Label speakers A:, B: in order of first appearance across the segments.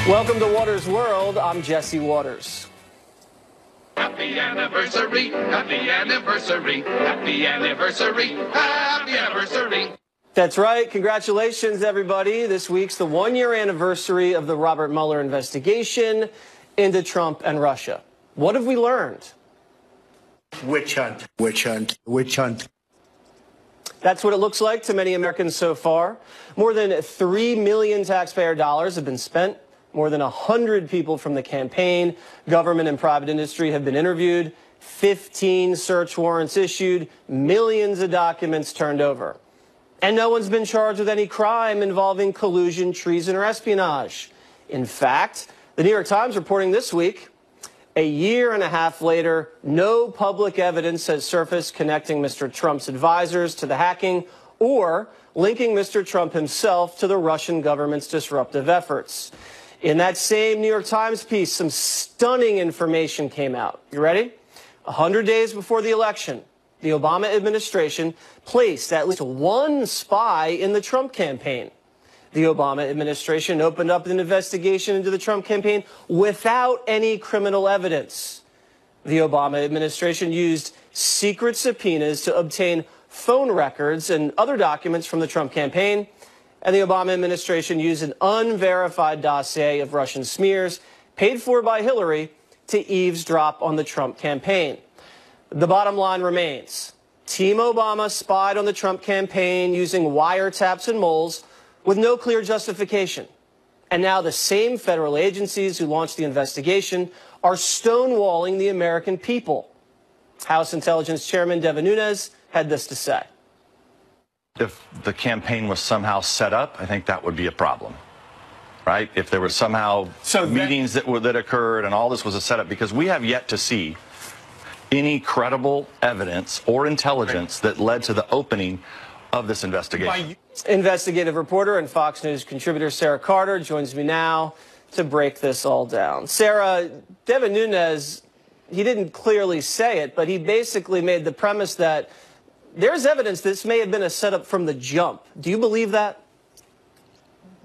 A: Welcome to Waters World. I'm Jesse Waters.
B: Happy anniversary, happy anniversary, happy anniversary, happy anniversary.
A: That's right. Congratulations, everybody. This week's the one-year anniversary of the Robert Mueller investigation into Trump and Russia. What have we learned?
C: Witch hunt, witch hunt, witch hunt.
A: That's what it looks like to many Americans so far. More than $3 million taxpayer dollars have been spent. More than 100 people from the campaign, government, and private industry have been interviewed. 15 search warrants issued. Millions of documents turned over. And no one's been charged with any crime involving collusion, treason, or espionage. In fact, the New York Times reporting this week, a year and a half later, no public evidence has surfaced connecting Mr. Trump's advisors to the hacking or linking Mr. Trump himself to the Russian government's disruptive efforts. In that same New York Times piece, some stunning information came out. You ready? 100 days before the election, the Obama administration placed at least one spy in the Trump campaign. The Obama administration opened up an investigation into the Trump campaign without any criminal evidence. The Obama administration used secret subpoenas to obtain phone records and other documents from the Trump campaign. And the Obama administration used an unverified dossier of Russian smears paid for by Hillary to eavesdrop on the Trump campaign. The bottom line remains. Team Obama spied on the Trump campaign using wiretaps and moles with no clear justification. And now the same federal agencies who launched the investigation are stonewalling the American people. House Intelligence Chairman Devin Nunes had this to say.
D: If the campaign was somehow set up, I think that would be a problem, right? If there were somehow meetings that occurred and all this was a setup, because we have yet to see any credible evidence or intelligence that led to the opening of this investigation.
A: Investigative reporter and Fox News contributor Sarah Carter joins me now to break this all down. Sarah, Devin Nunes, he didn't clearly say it, but he basically made the premise that there's evidence this may have been a setup from the jump. Do you believe that?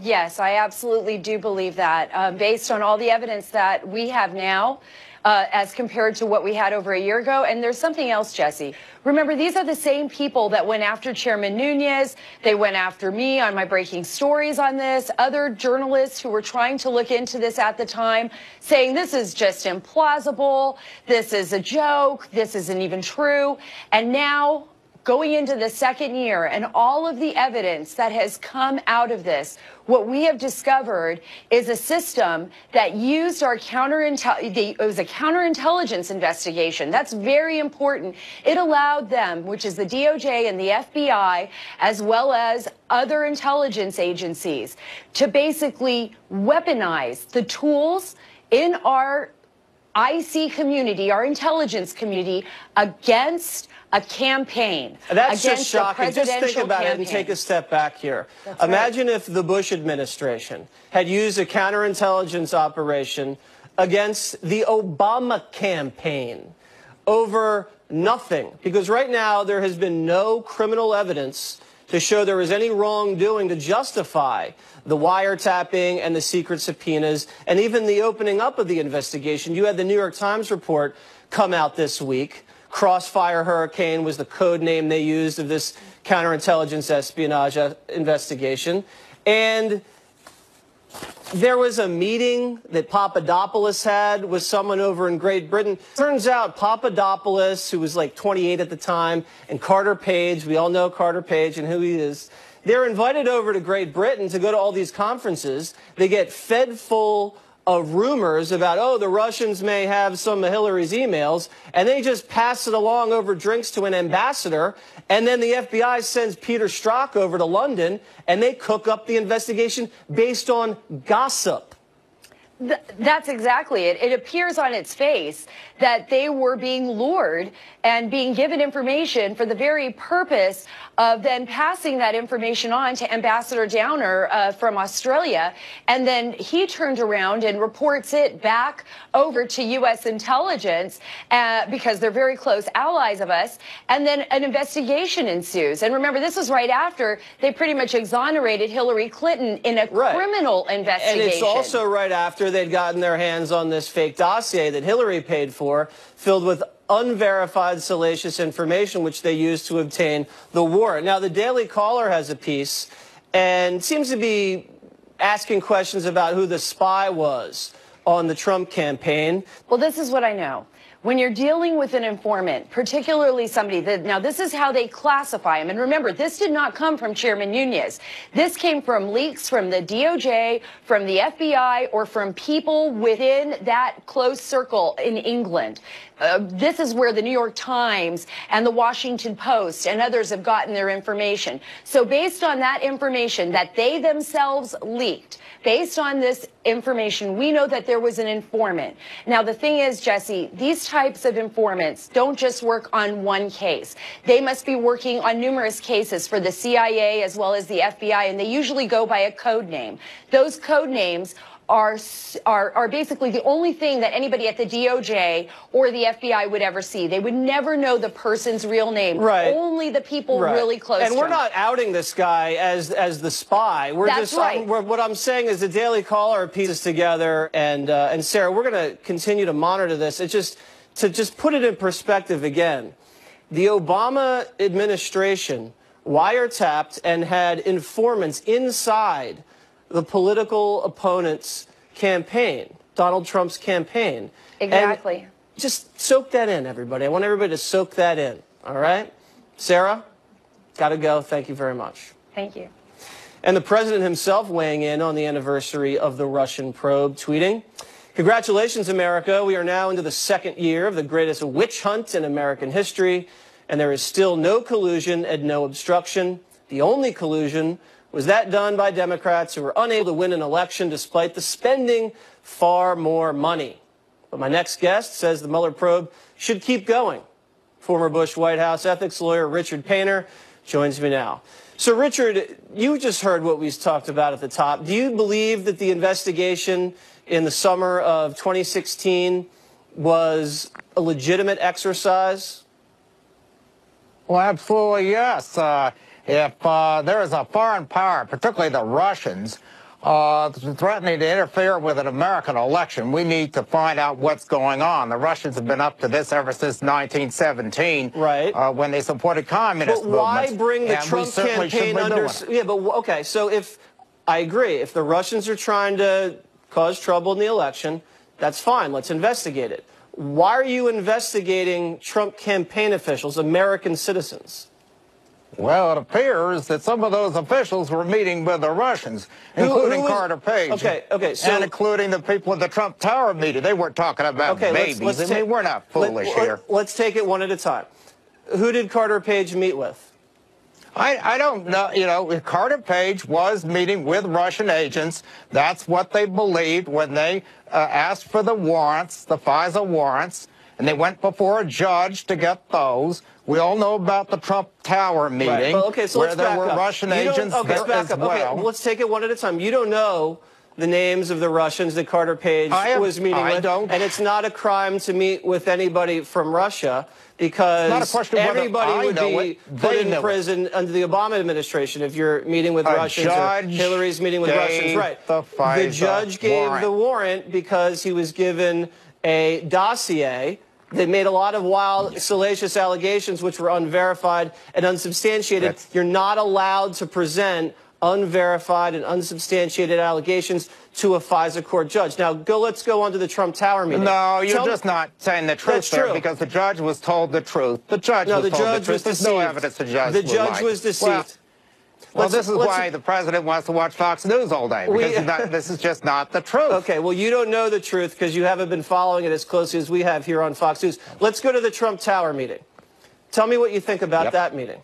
E: Yes, I absolutely do believe that. Based on all the evidence that we have now, as compared to what we had over a year ago. And there's something else, Jesse. Remember, these are the same people that went after Chairman Nunes. They went after me on my breaking stories on this. Other journalists who were trying to look into this at the time, saying this is just implausible. This is a joke. This isn't even true. And now, going into the second year and all of the evidence that has come out of this, what we have discovered is a system that used our it was a counterintelligence investigation. That's very important. It allowed them, which is the DOJ and the FBI, as well as other intelligence agencies, to basically weaponize the tools in our IC community, our intelligence community, against a campaign.
A: That's just shocking. Just think about it and take a step back here. Imagine if the Bush administration had used a counterintelligence operation against the Obama campaign over nothing. Because right now there has been no criminal evidence to show there was any wrongdoing to justify the wiretapping and the secret subpoenas and even the opening up of the investigation. You had the New York Times report come out this week. Crossfire Hurricane was the code name they used of this counterintelligence espionage investigation. And there was a meeting that Papadopoulos had with someone over in Great Britain. Turns out Papadopoulos, who was like 28 at the time, and Carter Page, we all know Carter Page and who he is, they're invited over to Great Britain to go to all these conferences. They get fed full of rumors about, oh, the Russians may have some of Hillary's emails, and they just pass it along over drinks to an ambassador, and then the FBI sends Peter Strzok over to London, and they cook up the investigation based on gossip.
E: That's exactly it. It appears on its face that they were being lured and being given information for the very purpose of then passing that information on to Ambassador Downer from Australia. And then he turned around and reports it back over to U.S. intelligence because they're very close allies of us. And then an investigation ensues. And remember, this was right after they pretty much exonerated Hillary Clinton in a criminal investigation.
A: And it's also right after they'd gotten their hands on this fake dossier that Hillary paid for, filled with unverified salacious information, which they used to obtain the warrant. Now, the Daily Caller has a piece and seems to be asking questions about who the spy was on the Trump campaign.
E: Well, this is what I know. When you're dealing with an informant, particularly somebody that, now this is how they classify him. And remember, this did not come from Chairman Nunes. This came from leaks from the DOJ, from the FBI, or from people within that close circle in England. This is where the New York Times and the Washington Post and others have gotten their information. So based on that information that they themselves leaked, based on this information, we know that there was an informant. Now, the thing is, Jesse, these types of informants don't just work on one case. They must be working on numerous cases for the CIA as well as the FBI, and they usually go by a code name. Those code names are basically the only thing that anybody at the DOJ or the FBI would ever see. They would never know the person's real name.
A: Right.
E: Only the people really close to him.
A: And we're not outing this guy as the spy.
E: That's right.
A: What I'm saying is the Daily Caller pieces together, and Sarah, we're going to continue to monitor this. It's just to put it in perspective again. The Obama administration wiretapped and had informants inside the political opponent's campaign, Donald Trump's campaign.
E: Exactly.
A: And just soak that in, everybody. I want everybody to soak that in, all right? Sarah, got to go. Thank you very much.
E: Thank you.
A: And the president himself weighing in on the anniversary of the Russian probe, tweeting, "Congratulations, America. We are now into the second year of the greatest witch hunt in American history, and there is still no collusion and no obstruction. The only collusion was that done by Democrats who were unable to win an election despite the spending far more money." But my next guest says the Mueller probe should keep going. Former Bush White House ethics lawyer Richard Painter joins me now. So, Richard, you just heard what we talked about at the top. Do you believe that the investigation in the summer of 2016 was a legitimate exercise?
F: Well, absolutely, yes. If there is a foreign power, particularly the Russians, threatening to interfere with an American election, we need to find out what's going on. The Russians have been up to this ever since 1917, when they supported communist movements.
A: But why bring the Trump campaign under? Yeah, but okay. So if I agree, if the Russians are trying to cause trouble in the election, that's fine. Let's investigate it. Why are you investigating Trump campaign officials, American citizens?
F: Well, it appears that some of those officials were meeting with the Russians, including Carter Page. And including the people at the Trump Tower meeting. They weren't talking about babies. I mean, we're not foolish here.
A: Let's take it one at a time. Who did Carter Page meet with?
F: I don't know. You know, Carter Page was meeting with Russian agents. That's what they believed when they asked for the warrants, the FISA warrants, and they went before a judge to get those. We all know about the Trump Tower meeting, where there were Russian agents there as well.
A: Let's take it one at a time. You don't know the names of the Russians that Carter Page was meeting with.
F: I don't.
A: And it's not a crime to meet with anybody from Russia because everybody would be put in prison under the Obama administration if you're meeting with Russians or Hillary's meeting with Russians. Right. The judge gave the warrant because he was given a dossier that made a lot of wild, salacious allegations which were unverified and unsubstantiated. You're not allowed to present unverified and unsubstantiated allegations to a FISA court judge. Now, let's go on to the Trump Tower meeting.
F: No, you're just not saying the truth there because the judge was told the truth. The judge was told the truth. There's no evidence the judge was lying.
A: The judge was deceived.
F: Well, this is why the president wants to watch Fox News all day, because this is just not the truth.
A: Okay, well, you don't know the truth because you haven't been following it as closely as we have here on Fox News. Let's go to the Trump Tower meeting. Tell me what you think about that meeting.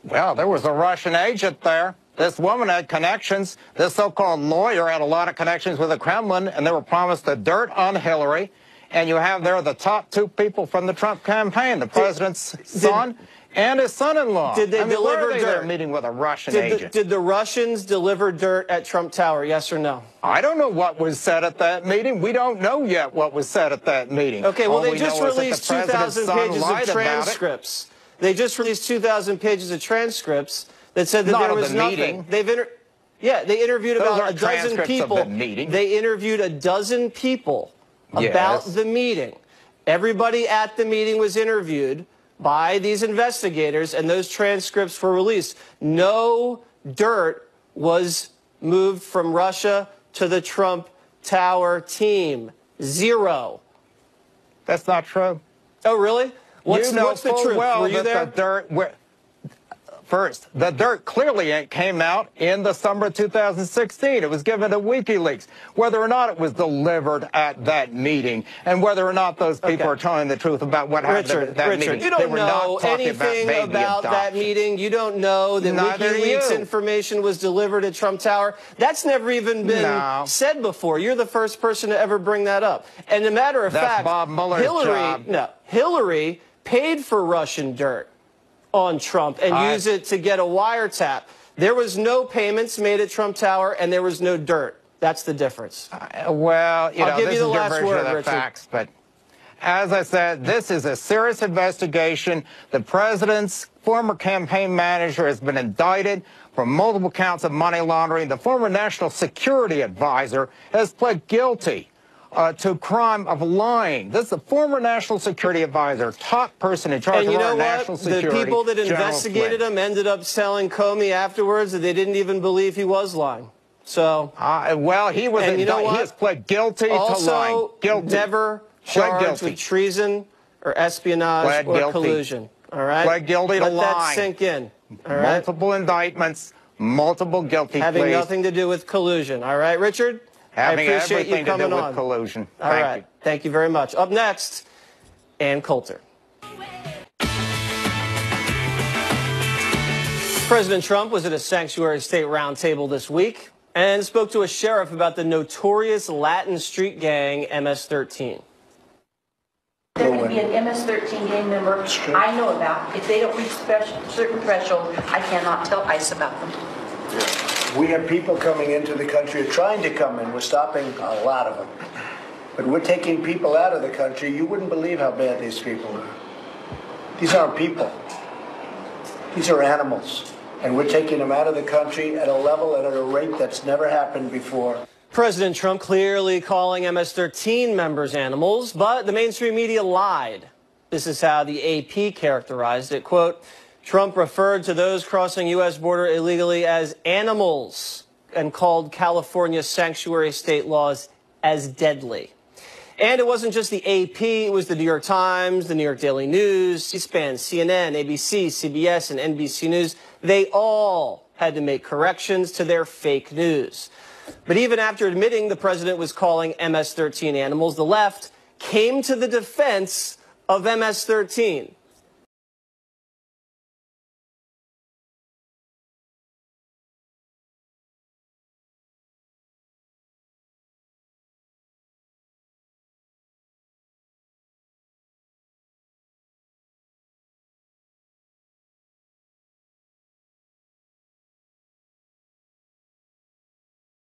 F: Well, there was a Russian agent there. This woman had connections. This so-called lawyer had a lot of connections with the Kremlin, and they were promised the dirt on Hillary. And you have there the top two people from the Trump campaign, the president's son and his son-in-law.
A: Did they deliver dirt?
F: They're meeting with a Russian agent.
A: Did the Russians deliver dirt at Trump Tower, yes or no?
F: I don't know what was said at that meeting. We don't know yet what was said at that meeting.
A: Okay, well,
F: All
A: they
F: we
A: just
F: know is that
A: released
F: the president's
A: 2,000
F: son
A: pages of
F: lied about it.
A: transcripts. They just released 2,000 pages of transcripts that said that
F: Not
A: there
F: of
A: was
F: the
A: nothing.
F: meeting.
A: They interviewed
F: Those
A: about
F: aren't
A: a dozen
F: transcripts
A: people.
F: of the meeting.
A: They interviewed a dozen people about the meeting. Everybody at the meeting was interviewed by these investigators, and those transcripts were released. No dirt was moved from Russia to the Trump Tower team. Zero.
F: That's not true.
A: Oh, really? What's
F: you know
A: the
F: full
A: truth?
F: well
A: Were you there?
F: that the dirt... First, the dirt clearly came out in the summer of 2016. It was given to WikiLeaks. Whether or not it was delivered at that meeting, and whether or not those people are telling the truth about what happened at that meeting.
A: You don't know anything about that meeting. You don't know that WikiLeaks information was delivered at Trump Tower. That's never even been said before. You're the first person to ever bring that up. And as a matter of fact,
F: Bob Mueller's job.
A: Hillary paid for Russian dirt on Trump and use it to get a wiretap. There was no payments made at Trump Tower, and there was no dirt. That's the difference.
F: Well,
A: I'll give you the last word,
F: Richard. Facts, but as I said, this is a serious investigation. The president's former campaign manager has been indicted for multiple counts of money laundering. The former national security advisor has pled guilty to crime of lying. This is the former national security advisor, top person in charge of our national security.
A: The people that investigated him ended up telling Comey afterwards that they didn't even believe he was lying. So,
F: well, he was.
A: And you know what?
F: He has pled guilty to lying. Guilty.
A: Never charged with treason or espionage or collusion. All right.
F: Pled guilty to lying.
A: Let that sink in. All right.
F: Multiple indictments, multiple guilty pleas.
A: Having nothing to do with collusion. All right, Richard.
F: Having
A: I appreciate
F: everything
A: you coming
F: to do
A: on.
F: with collusion.
A: All right. Thank you very much. Up next, Ann Coulter. President Trump was at a sanctuary state roundtable this week and spoke to a sheriff about the notorious Latin street gang MS-13.
G: There can be an MS-13 gang member I know about. If they don't reach a certain threshold, I cannot tell ICE about them.
C: We have people coming into the country or trying to come in. We're stopping a lot of them. But we're taking people out of the country. You wouldn't believe how bad these people are. These aren't people. These are animals. And we're taking them out of the country at a level and at a rate that's never happened before.
A: President Trump clearly calling MS-13 members animals, but the mainstream media lied. This is how the AP characterized it. Quote, Trump referred to those crossing U.S. border illegally as animals and called California's sanctuary state laws as deadly. And it wasn't just the AP, it was the New York Times, the New York Daily News, C-SPAN, CNN, ABC, CBS, and NBC News. They all had to make corrections to their fake news. But even after admitting the president was calling MS-13 animals, the left came to the defense of MS-13.